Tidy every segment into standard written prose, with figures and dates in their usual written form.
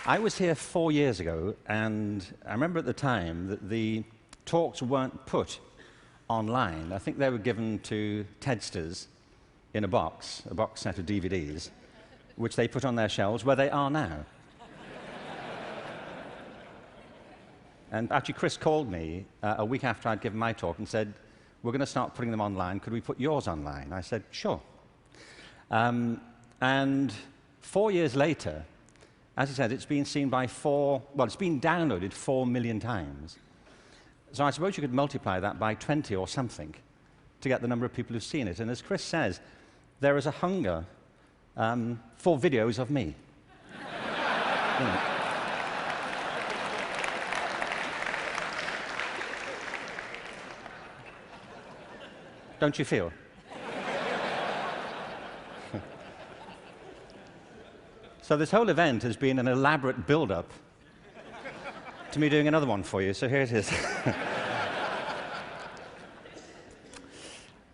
I was here 4 years ago, and I remember at the time that the talks weren't put online. I think they were given to TEDsters in a box set of DVDs, which they put on their shelves, where they are now. And actually, Chris called me a week after I'd given my talk and said, "We're going to start putting them online. Could we put yours online?" I said, "Sure." And 4 years later, as he said, it's been seen by it's been downloaded 4 million times. So I suppose you could multiply that by 20 or something to get the number of people who've seen it. And as Chris says, there is a hunger for videos of me. You know. Don't you feel? So this whole event has been an elaborate build-up to me doing another one for you, so here it is.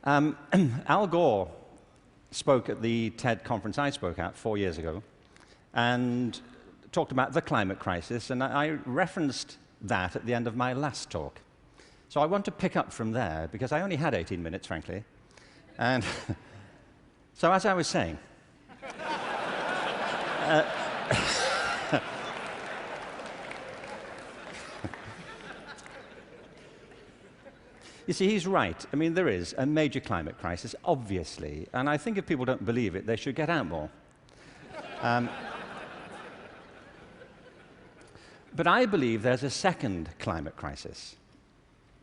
Al Gore spoke at the TED conference I spoke at 4 years ago and talked about the climate crisis, and I referenced that at the end of my last talk. So I want to pick up from there, because I only had 18 minutes, frankly. And so as I was saying, you see, he's right. I mean, there is a major climate crisis, obviously, and I think if people don't believe it, they should get out more. But I believe there's a second climate crisis,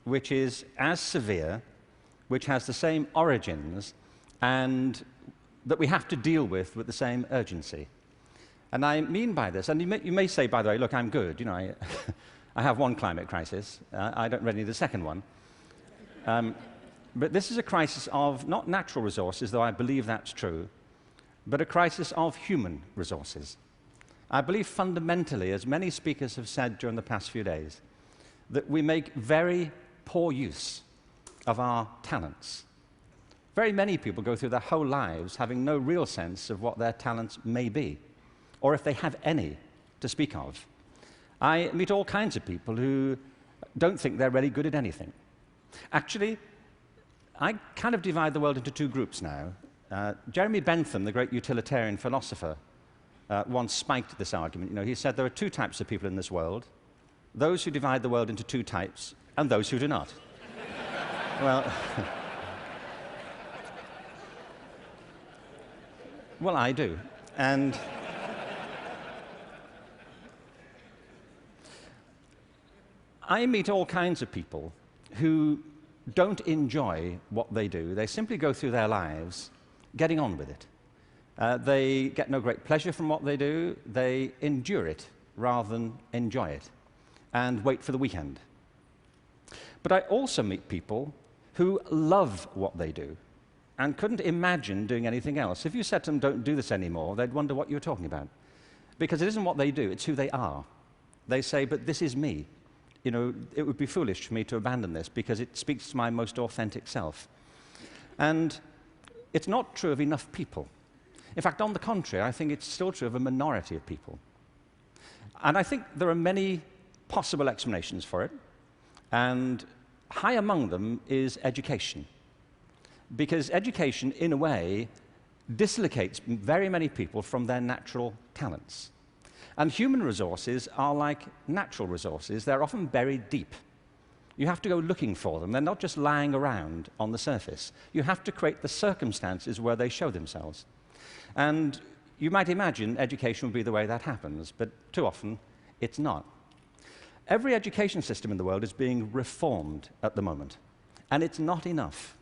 which is as severe, which has the same origins, and that we have to deal with the same urgency. And I mean by this, and you may say, by the way, look, I'm good. You know, I have one climate crisis. I don't really need a second one. But this is a crisis of not natural resources, though I believe that's true, but a crisis of human resources. I believe fundamentally, as many speakers have said during the past few days, that we make very poor use of our talents. Very many people go through their whole lives having no real sense of what their talents may be, or if they have any to speak of. I meet all kinds of people who don't think they're really good at anything. Actually, I kind of divide the world into two groups now. Jeremy Bentham, the great utilitarian philosopher, once spiked this argument. You know, he said there are two types of people in this world: those who divide the world into two types, and those who do not. Well, well, I do. And I meet all kinds of people who don't enjoy what they do. They simply go through their lives getting on with it. They get no great pleasure from what they do. They endure it rather than enjoy it and wait for the weekend. But I also meet people who love what they do and couldn't imagine doing anything else. If you said to them, "Don't do this anymore," they'd wonder what you were talking about. Because it isn't what they do, it's who they are. They say, "But this is me. You know, it would be foolish for me to abandon this because it speaks to my most authentic self." And it's not true of enough people. In fact, on the contrary, I think it's still true of a minority of people. And I think there are many possible explanations for it, and high among them is education. Because education, in a way, dislocates very many people from their natural talents. And human resources are like natural resources. They're often buried deep. You have to go looking for them. They're not just lying around on the surface. You have to create the circumstances where they show themselves. And you might imagine education would be the way that happens, but too often it's not. Every education system in the world is being reformed at the moment, and it's not enough.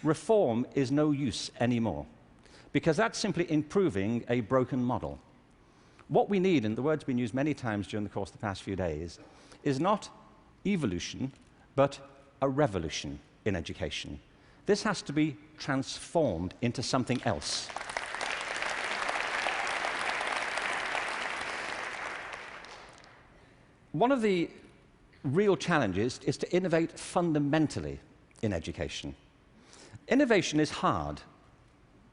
Reform is no use anymore, because that's simply improving a broken model. What we need, and the word's been used many times during the course of the past few days, is not evolution, but a revolution in education. This has to be transformed into something else. One of the real challenges is to innovate fundamentally in education. Innovation is hard.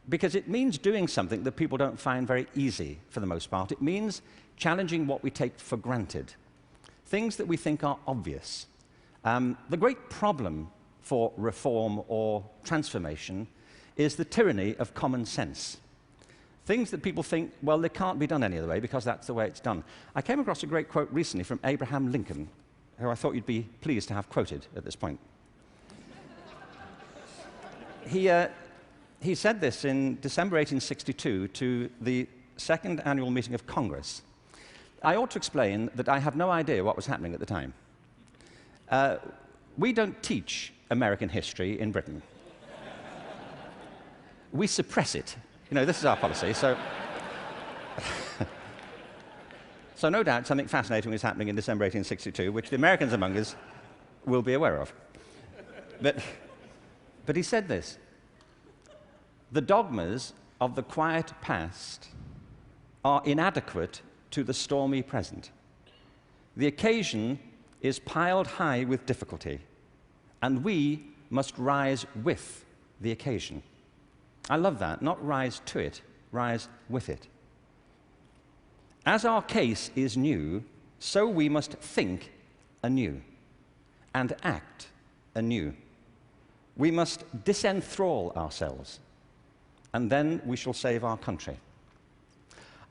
because it means doing something that people don't find very easy for the most part. It means challenging what we take for granted, things that we think are obvious. The great problem for reform or transformation is the tyranny of common sense. Things that people think, well, they can't be done any other way because that's the way it's done. I came across a great quote recently from Abraham Lincoln, who I thought you'd be pleased to have quoted at this point. He said this in December 1862 to the second annual meeting of Congress. I ought to explain that I have no idea what was happening at the time. We don't teach American history in Britain. We suppress it. You know, this is our policy, so... So no doubt something fascinating was happening in December 1862, which the Americans among us will be aware of. But he said this: the dogmas of the quiet past are inadequate to the stormy present. The occasion is piled high with difficulty, and we must rise with the occasion. I love that. Not rise to it, rise with it. As our case is new, so we must think anew and act anew. We must disenthrall ourselves, and then we shall save our country.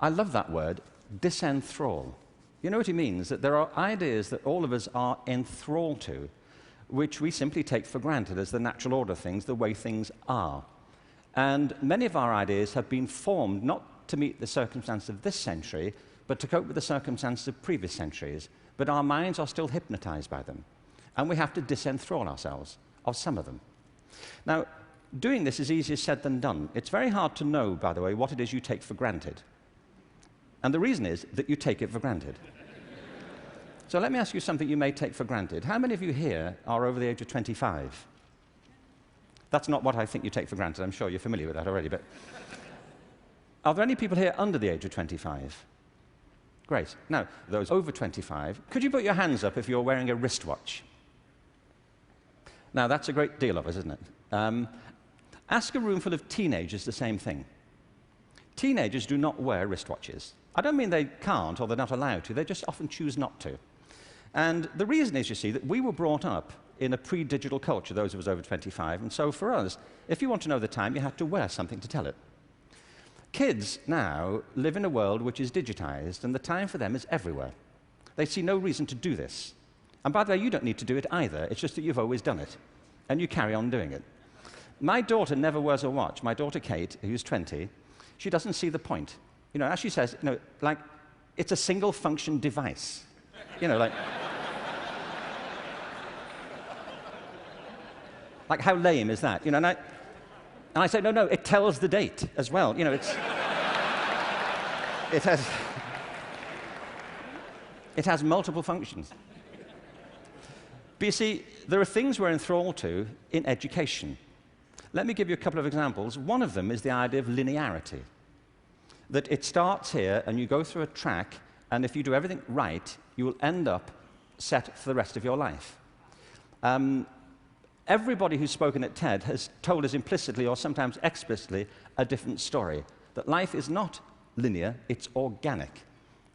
I love that word, disenthrall. You know what he means? That there are ideas that all of us are enthralled to, which we simply take for granted as the natural order of things, the way things are. And many of our ideas have been formed not to meet the circumstances of this century, but to cope with the circumstances of previous centuries. But our minds are still hypnotized by them, and we have to disenthrall ourselves of some of them. Now, doing this is easier said than done. It's very hard to know, by the way, what it is you take for granted. And the reason is that you take it for granted. So let me ask you something you may take for granted. How many of you here are over the age of 25? That's not what I think you take for granted. I'm sure you're familiar with that already. But are there any people here under the age of 25? Great. Now, those over 25, could you put your hands up if you're wearing a wristwatch? Now, that's a great deal of us, isn't it? Ask a room full of teenagers the same thing. Teenagers do not wear wristwatches. I don't mean they can't or they're not allowed to. They just often choose not to. And the reason is, you see, that we were brought up in a pre-digital culture, those of us over 25, and so for us, if you want to know the time, you have to wear something to tell it. Kids now live in a world which is digitized, and the time for them is everywhere. They see no reason to do this. And by the way, you don't need to do it either. It's just that you've always done it, and you carry on doing it. My daughter never wears a watch. My daughter Kate, who's 20, she doesn't see the point. You know, as she says, you know, like, it's a single-function device. You know, like how lame is that? You know, and I say, no, it tells the date as well. You know, it has multiple functions. But you see, there are things we're enthralled to in education. Let me give you a couple of examples. One of them is the idea of linearity. That it starts here, and you go through a track, and if you do everything right, you will end up set for the rest of your life. Everybody who's spoken at TED has told us implicitly or sometimes explicitly a different story, that life is not linear, it's organic.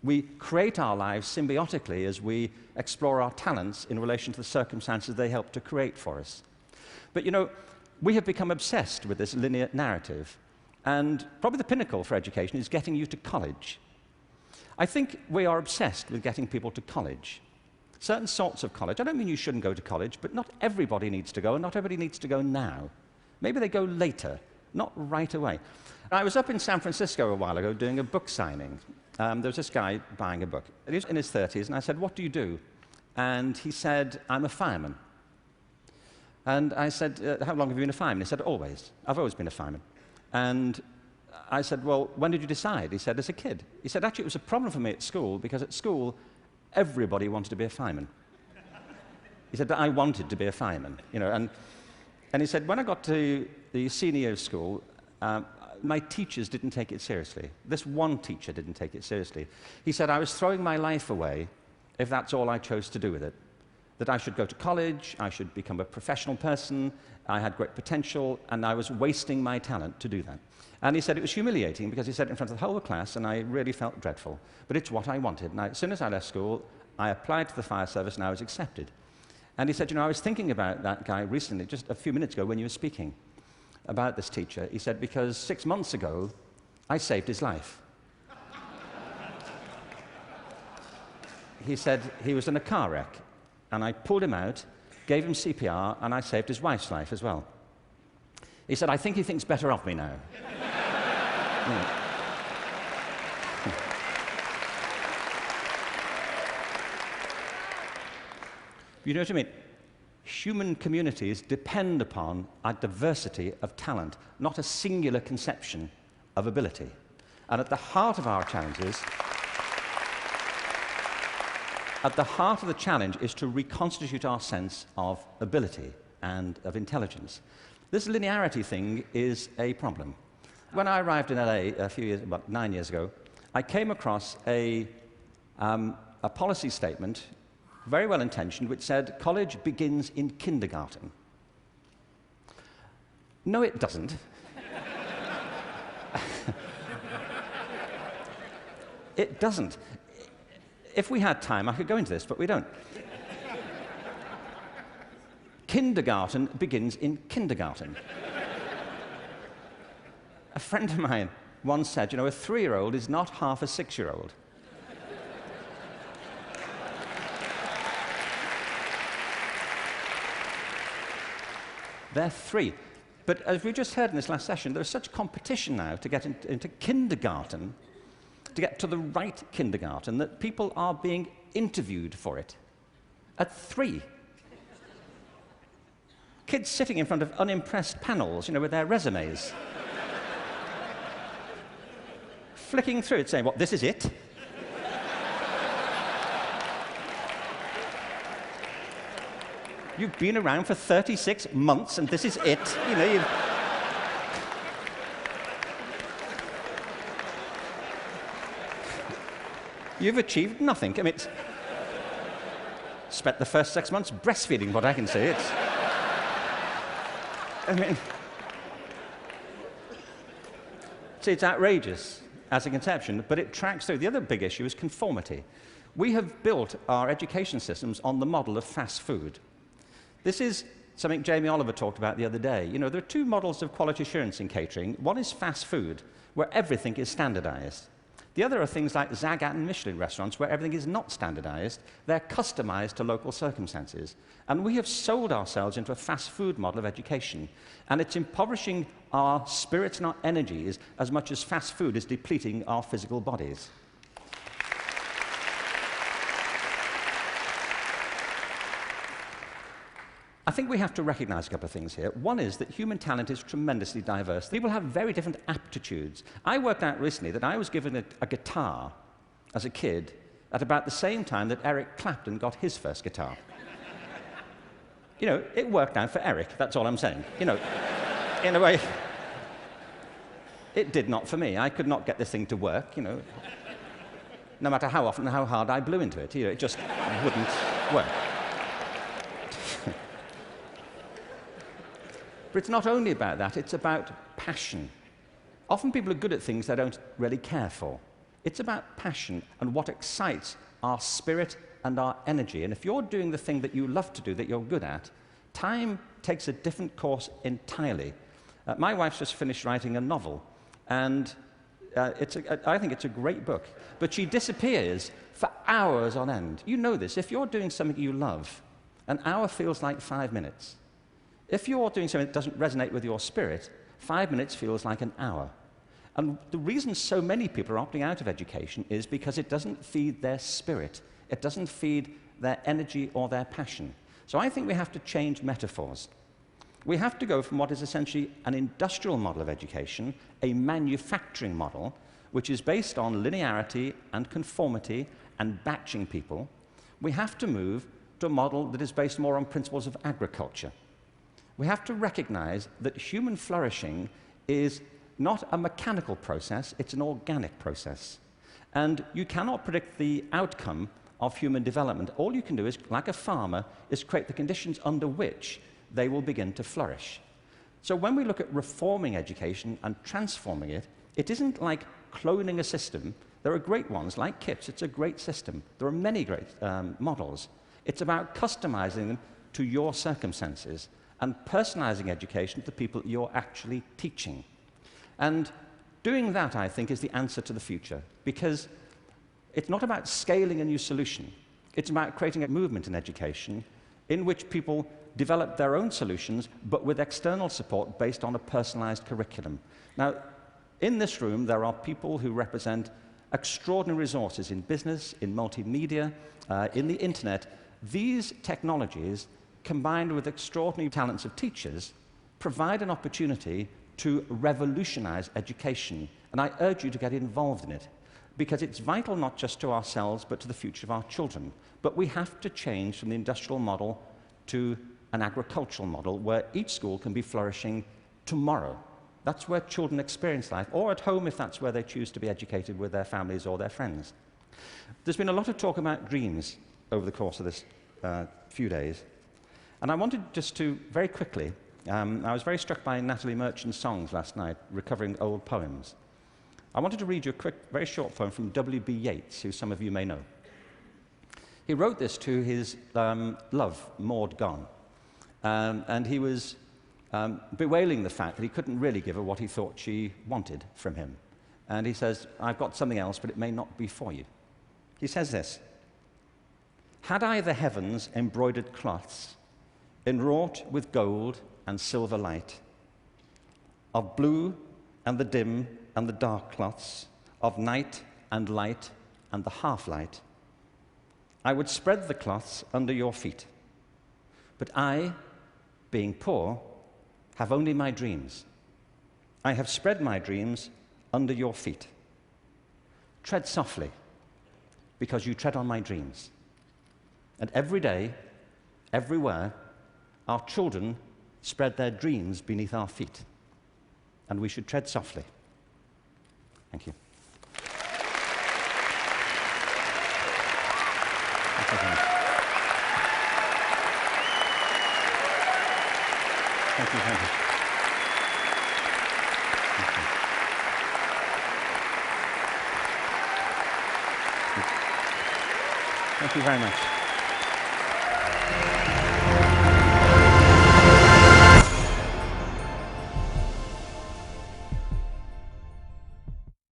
We create our lives symbiotically as we explore our talents in relation to the circumstances they help to create for us. But you know, we have become obsessed with this linear narrative, and probably the pinnacle for education is getting you to college. I think we are obsessed with getting people to college. Certain sorts of college. I don't mean you shouldn't go to college, but not everybody needs to go, and not everybody needs to go now. Maybe they go later, not right away. I was up in San Francisco a while ago doing a book signing. There was this guy buying a book. He was in his 30s, and I said, "What do you do?" And he said, "I'm a fireman." And I said, "How long have you been a fireman?" He said, "Always. I've always been a fireman." And I said, "Well, when did you decide?" He said, "As a kid." He said, "Actually, it was a problem for me at school, because at school, everybody wanted to be a fireman." He said, "But I wanted to be a fireman." You know, and he said, "When I got to the senior year of school, my teachers didn't take it seriously. This one teacher didn't take it seriously. He said, I was throwing my life away if that's all I chose to do with it. that I should go to college, I should become a professional person, I had great potential, and I was wasting my talent to do that. And he said it was humiliating because he said it in front of the whole class, and I really felt dreadful. But it's what I wanted. And as soon as I left school, I applied to the fire service, and I was accepted. And he said, you know, I was thinking about that guy recently, just a few minutes ago when you were speaking about this teacher. He said, because 6 months ago, I saved his life. He said he was in a car wreck, and I pulled him out, gave him CPR, and I saved his wife's life as well. He said, I think he thinks better of me now. You know what I mean? Human communities depend upon a diversity of talent, not a singular conception of ability. And at the heart of our challenges, at the heart of the challenge is to reconstitute our sense of ability and of intelligence. This linearity thing is a problem. When I arrived in LA about 9 years ago, I came across a policy statement, very well intentioned, which said college begins in kindergarten. No, it doesn't. It doesn't. If we had time, I could go into this, but we don't. Kindergarten begins in kindergarten. A friend of mine once said, you know, a 3-year-old is not half a 6-year-old. They're 3. But as we just heard in this last session, there's such competition now to get into kindergarten, to get to the right kindergarten, that people are being interviewed for it at 3. Kids sitting in front of unimpressed panels, you know, with their resumes. Flicking through it, saying, what, this is it? You've been around for 36 months, and this is it. You know, you've achieved nothing. I mean, spent the first 6 months breastfeeding, what I can say. I mean, see, it's outrageous as a conception, but it tracks through. The other big issue is conformity. We have built our education systems on the model of fast food. This is something Jamie Oliver talked about the other day. You know, there are 2 models of quality assurance in catering. One is fast food, where everything is standardized. The other are things like Zagat and Michelin restaurants, where everything is not standardized. They're customized to local circumstances. And we have sold ourselves into a fast food model of education. And it's impoverishing our spirits and our energies as much as fast food is depleting our physical bodies. I think we have to recognize a couple of things here. One is that human talent is tremendously diverse. People have very different aptitudes. I worked out recently that I was given a guitar as a kid at about the same time that Eric Clapton got his first guitar. You know, it worked out for Eric, that's all I'm saying. You know, in a way, it did not for me. I could not get this thing to work, you know. No matter how often and how hard I blew into it, you know, it just wouldn't work. But it's not only about that, it's about passion. Often people are good at things they don't really care for. It's about passion and what excites our spirit and our energy. And if you're doing the thing that you love to do, that you're good at, time takes a different course entirely. My wife's just finished writing a novel, and I think it's a great book. But she disappears for hours on end. You know this. If you're doing something you love, an hour feels like 5 minutes. If you're doing something that doesn't resonate with your spirit, 5 minutes feels like an hour. And the reason so many people are opting out of education is because it doesn't feed their spirit. It doesn't feed their energy or their passion. So I think we have to change metaphors. We have to go from what is essentially an industrial model of education, a manufacturing model, which is based on linearity and conformity and batching people. We have to move to a model that is based more on principles of agriculture. We have to recognize that human flourishing is not a mechanical process, it's an organic process. And you cannot predict the outcome of human development. All you can do is, like a farmer, is create the conditions under which they will begin to flourish. So when we look at reforming education and transforming it, it isn't like cloning a system. There are great ones, like KIPS. It's a great system. There are many great models. It's about customizing them to your circumstances and personalizing education to the people you're actually teaching. And doing that, I think, is the answer to the future, because it's not about scaling a new solution. It's about creating a movement in education in which people develop their own solutions, but with external support based on a personalized curriculum. Now, in this room, there are people who represent extraordinary resources in business, in multimedia, in the internet. These technologies, combined with extraordinary talents of teachers, provide an opportunity to revolutionize education. And I urge you to get involved in it, because it's vital not just to ourselves, but to the future of our children. But we have to change from the industrial model to an agricultural model where each school can be flourishing tomorrow. That's where children experience life, or at home if that's where they choose to be educated with their families or their friends. There's been a lot of talk about dreams over the course of this few days. And I wanted just to, very quickly, I was very struck by Natalie Merchant's songs last night, recovering old poems. I wanted to read you a quick, very short poem from W.B. Yeats, who some of you may know. He wrote this to his love, Maud Gone, and he was bewailing the fact that he couldn't really give her what he thought she wanted from him. And he says, "I've got something else, but it may not be for you." He says this: "Had I the heavens embroidered cloths, enwrought with gold and silver light, of blue and the dim and the dark cloths, of night and light and the half-light, I would spread the cloths under your feet. But I, being poor, have only my dreams. I have spread my dreams under your feet. Tread softly, because you tread on my dreams. And every day, everywhere, our children spread their dreams beneath our feet. And we should tread softly." Thank you. Thank you very much. Thank you very much. Thank you very much.